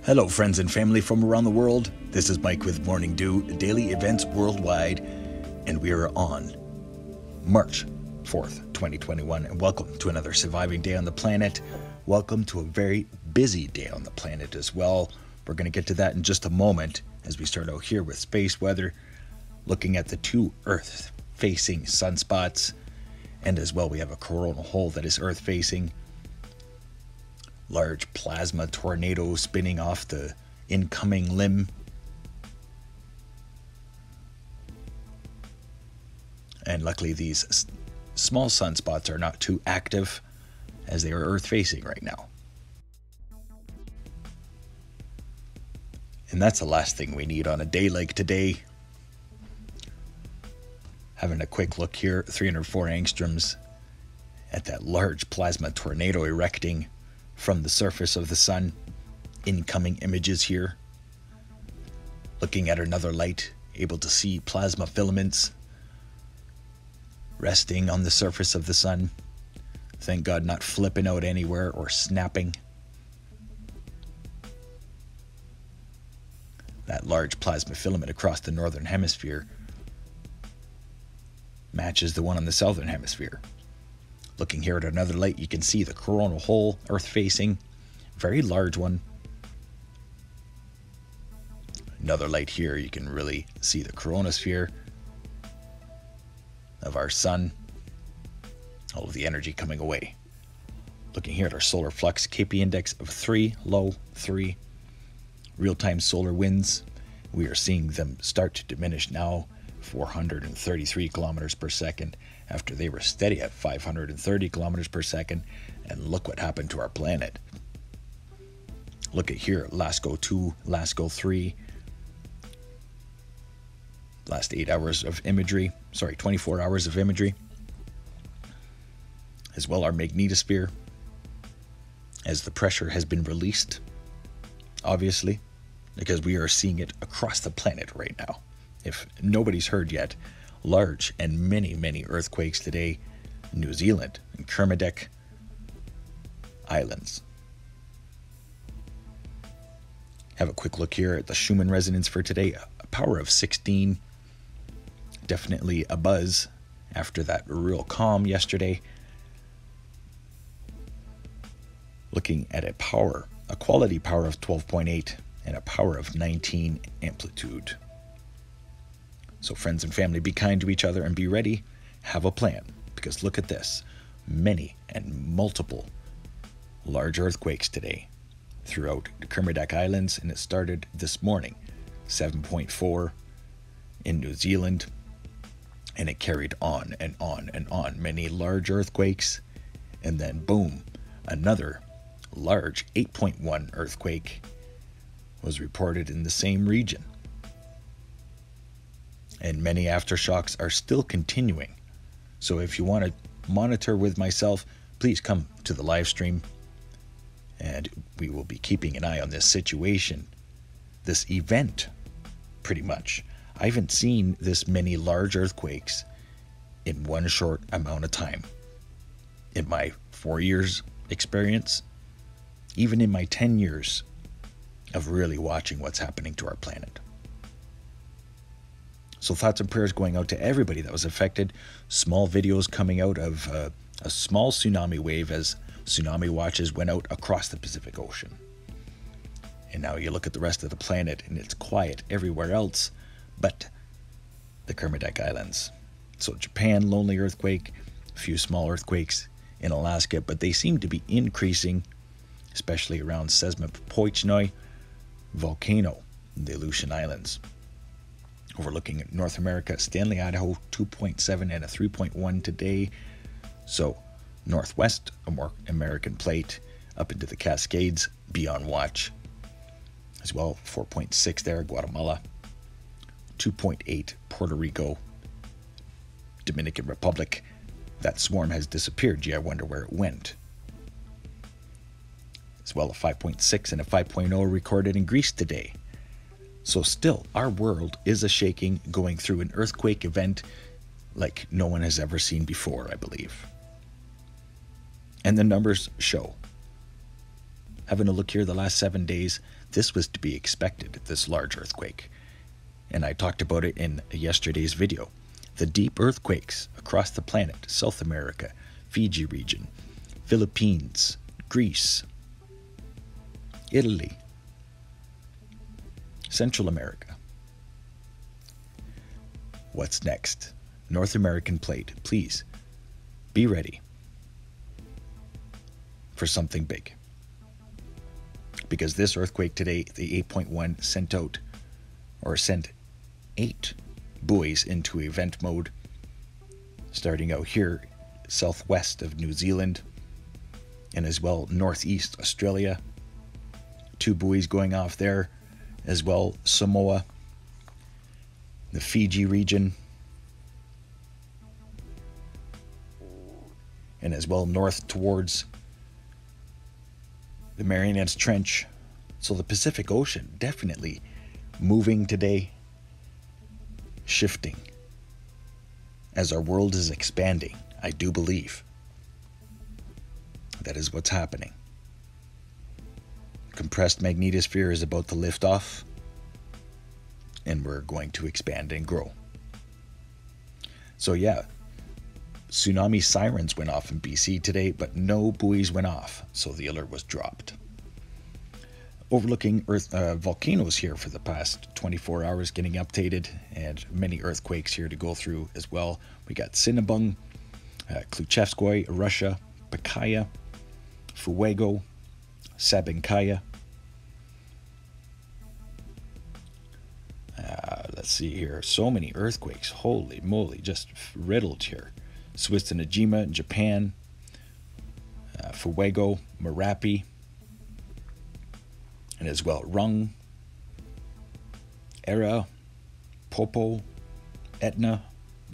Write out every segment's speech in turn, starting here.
Hello friends and family from around the world, this is Mike with Morning Dew, daily events worldwide, and we are on March 4th, 2021, and welcome to another surviving day on the planet. Welcome to a very busy day on the planet as well. We're going to get to that in just a moment as we start out here with space weather, looking at the two Earth-facing sunspots, and as well we have a coronal hole that is Earth-facing. Large plasma tornado spinning off the incoming limb. And luckily these small sunspots are not too active as they are Earth facing right now. And that's the last thing we need on a day like today. Having a quick look here, 304 angstroms at that large plasma tornado erecting from the surface of the sun. Incoming images here. Looking at another light, able to see plasma filaments resting on the surface of the sun. Thank God not flipping out anywhere or snapping. That large plasma filament across the northern hemisphere matches the one on the southern hemisphere. Looking here at another light, you can see the coronal hole, Earth-facing, very large one. Another light here, you can really see the coronosphere of our sun. All of the energy coming away. Looking here at our solar flux, KP index of 3, low 3. Real-time solar winds, we are seeing them start to diminish now. 433 kilometers per second after they were steady at 530 kilometers per second. And look what happened to our planet. Look at here, LASCO 2, LASCO 3. Last 8 hours of imagery, 24 hours of imagery. As well our magnetosphere, as the pressure has been released, obviously, because we are seeing it across the planet right now. If nobody's heard yet, large and many earthquakes today in New Zealand and Kermadec Islands. Have a quick look here at the Schumann resonance for today. A power of 16. Definitely a buzz after that real calm yesterday. Looking at a quality power of 12.8 and a power of 19 amplitude. So friends and family, be kind to each other and be ready. Have a plan, because look at this. Many and multiple large earthquakes today throughout the Kermadec Islands, and it started this morning. 7.4 in New Zealand, and it carried on and on and on. Many large earthquakes, and then boom, another large 8.1 earthquake was reported in the same region. And many aftershocks are still continuing. So if you want to monitor with myself, please come to the live stream. And we will be keeping an eye on this situation, this event, pretty much. I haven't seen this many large earthquakes in one short amount of time. In my 4 years experience, even in my 10 years of really watching what's happening to our planet. So thoughts and prayers going out to everybody that was affected. Small videos coming out of a small tsunami wave as tsunami watches went out across the Pacific Ocean. And now you look at the rest of the planet and it's quiet everywhere else but the Kermadec Islands. So Japan, lonely earthquake, a few small earthquakes in Alaska, but they seem to be increasing, especially around Sesmopochnoi volcano in the Aleutian Islands. Overlooking North America, Stanley, Idaho, 2.7 and a 3.1 today. So northwest American plate up into the Cascades, be on watch. As well, 4.6 there, Guatemala. 2.8, Puerto Rico. Dominican Republic. That swarm has disappeared. Gee, I wonder where it went. As well, a 5.6 and a 5.0 recorded in Greece today. So still, our world is a shaking, going through an earthquake event like no one has ever seen before, I believe. And the numbers show. Having a look here the last 7 days, this was to be expected, this large earthquake. And I talked about it in yesterday's video. The deep earthquakes across the planet, South America, Fiji region, Philippines, Greece, Italy, Central America. What's next? North American plate, please be ready for something big. Because this earthquake today, the 8.1, sent 8 buoys into event mode, starting out here southwest of New Zealand and as well northeast Australia. 2 buoys going off there, as well Samoa, the Fiji region, and as well north towards the Marianas Trench. So the Pacific Ocean definitely moving today, shifting as our world is expanding. I do believe that is what's happening. Compressed magnetosphere is about to lift off, and we're going to expand and grow. So yeah, tsunami sirens went off in BC today, but no buoys went off, so the alert was dropped. Overlooking volcanoes here for the past 24 hours, getting updated, and many earthquakes here to go through as well. We got Sinabung, Kluchevskoy, Russia, Pacaya, Fuego, Sabancaya. Let's see here. So many earthquakes. Holy moly, just riddled here. Swiss and Najima in Japan. Fuego, Merapi. And as well, Rung, Era, Popo, Etna,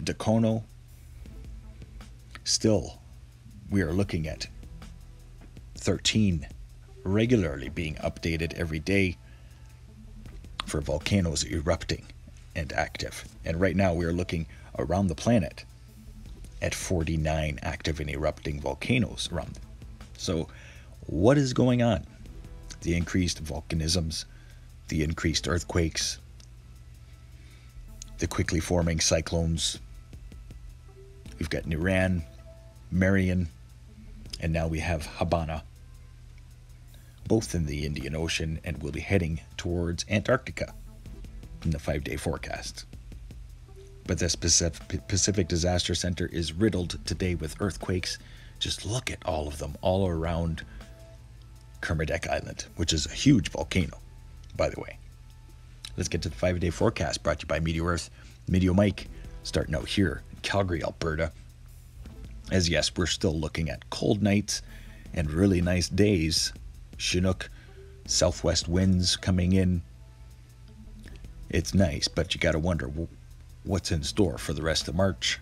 Dacono. Still, we are looking at 13 regularly being updated every day for volcanoes erupting and active. And right now we are looking around the planet at 49 active and erupting volcanoes around. So what is going on? The increased volcanisms, the increased earthquakes, the quickly forming cyclones. We've got Niran, Marian, and now we have Habana, both in the Indian Ocean, and we'll be heading towards Antarctica in the 5-day forecast. But this Pacific Disaster Center is riddled today with earthquakes. Just look at all of them all around Kermadec Island, which is a huge volcano, by the way. Let's get to the 5-day forecast, brought to you by Meteor Earth. Meteor Mike, starting out here in Calgary, Alberta. As yes, we're still looking at cold nights and really nice days. Chinook, southwest winds coming in. It's nice, but you got to wonder what's in store for the rest of March.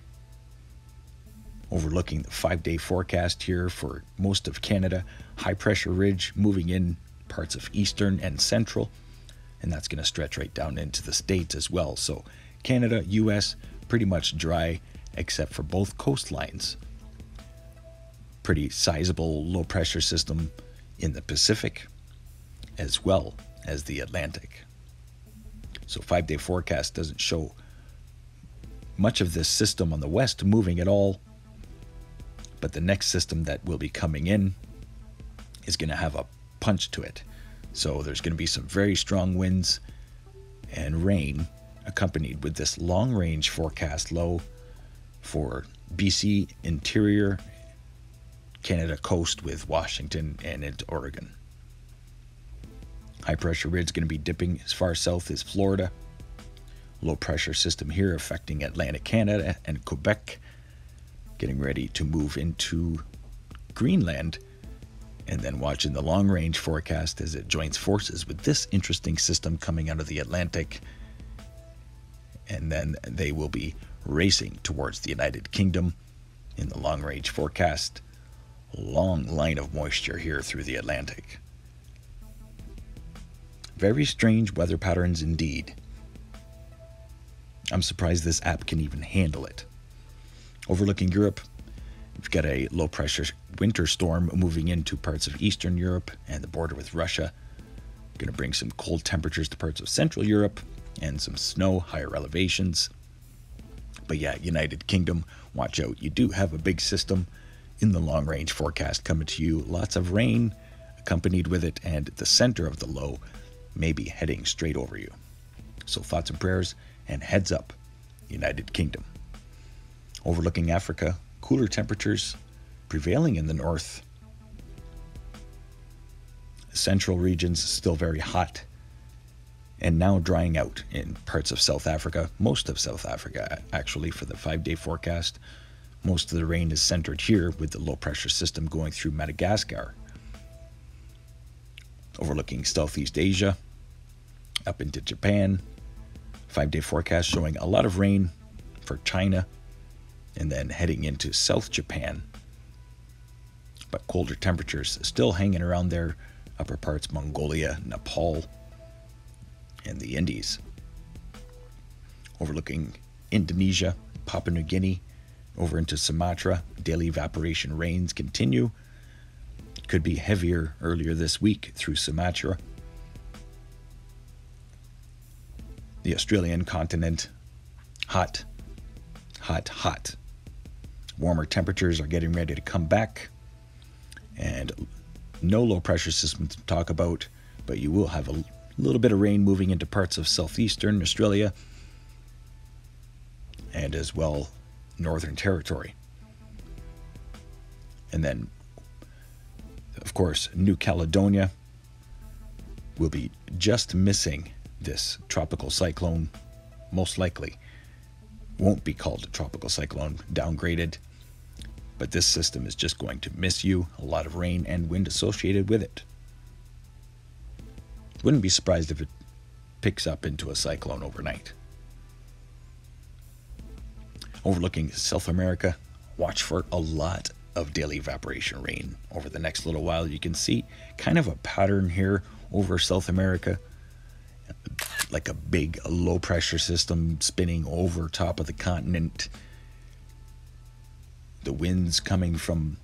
Overlooking the 5-day forecast here for most of Canada. High pressure ridge moving in parts of eastern and central, and that's going to stretch right down into the States as well. So Canada, US, pretty much dry except for both coastlines. Pretty sizable low pressure system in the Pacific as well as the Atlantic. So 5-day forecast doesn't show much of this system on the west moving at all, but the next system that will be coming in is going to have a punch to it. So there's going to be some very strong winds and rain accompanied with this long range forecast low for BC interior, Canada coast with Washington and into Oregon. High pressure ridge is going to be dipping as far south as Florida. Low pressure system here affecting Atlantic Canada and Quebec. Getting ready to move into Greenland. And then watching the long range forecast as it joins forces with this interesting system coming out of the Atlantic. And then they will be racing towards the United Kingdom in the long range forecast. Long line of moisture here through the Atlantic. Very strange weather patterns indeed. I'm surprised this app can even handle it. Overlooking Europe, we've got a low pressure winter storm moving into parts of Eastern Europe and the border with Russia. Going to bring some cold temperatures to parts of Central Europe and some snow, higher elevations. But yeah, United Kingdom, watch out. You do have a big system in the long range forecast coming to you. Lots of rain accompanied with it, and the center of the low may be heading straight over you. So thoughts and prayers, and heads up, United Kingdom. Overlooking Africa, cooler temperatures prevailing in the north. Central regions still very hot, and now drying out in parts of South Africa, most of South Africa actually for the 5-day forecast. Most of the rain is centered here with the low pressure system going through Madagascar. Overlooking Southeast Asia, up into Japan. 5-day forecast showing a lot of rain for China, and then heading into South Japan. But colder temperatures still hanging around there, upper parts Mongolia, Nepal, and the Indies. Overlooking Indonesia, Papua New Guinea, over into Sumatra. Daily evaporation rains continue. Could be heavier earlier this week through Sumatra. The Australian continent, hot, hot, hot. Warmer temperatures are getting ready to come back. And no low pressure system to talk about, but you will have a little bit of rain moving into parts of southeastern Australia and as well Northern Territory. And then, of course, New Caledonia will be just missing this tropical cyclone, most likely. Won't be called a tropical cyclone, downgraded. But this system is just going to miss you. A lot of rain and wind associated with it. Wouldn't be surprised if it picks up into a cyclone overnight. Overlooking South America, watch for a lot of daily evaporation rain over the next little while. You can see kind of a pattern here over South America, like a big low pressure system spinning over top of the continent. The winds coming from,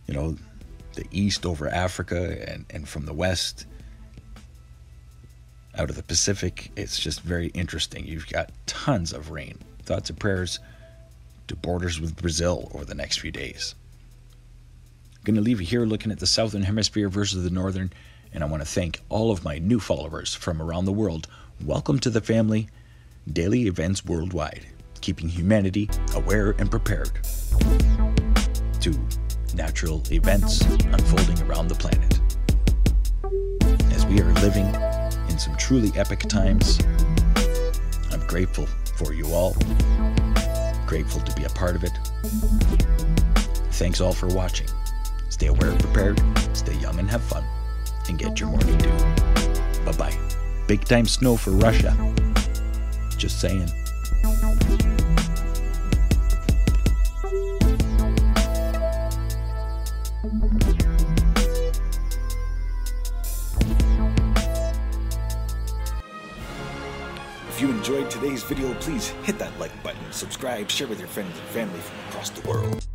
the east over Africa and from the west out of the Pacific. It's just very interesting. You've got tons of rain. Thoughts and prayers to borders with Brazil over the next few days. I'm going to leave you here looking at the southern hemisphere versus the northern, and I want to thank all of my new followers from around the world. Welcome to the family. Daily events worldwide, keeping humanity aware and prepared to natural events unfolding around the planet. As we are living in some truly epic times, I'm grateful for you all. Grateful to be a part of it. Thanks all for watching. Stay aware and prepared, stay young and have fun, and get your morning dew. Bye-bye. Big time snow for Russia. Just saying. If you enjoyed today's video, please hit that like button, subscribe, share with your friends and family from across the world.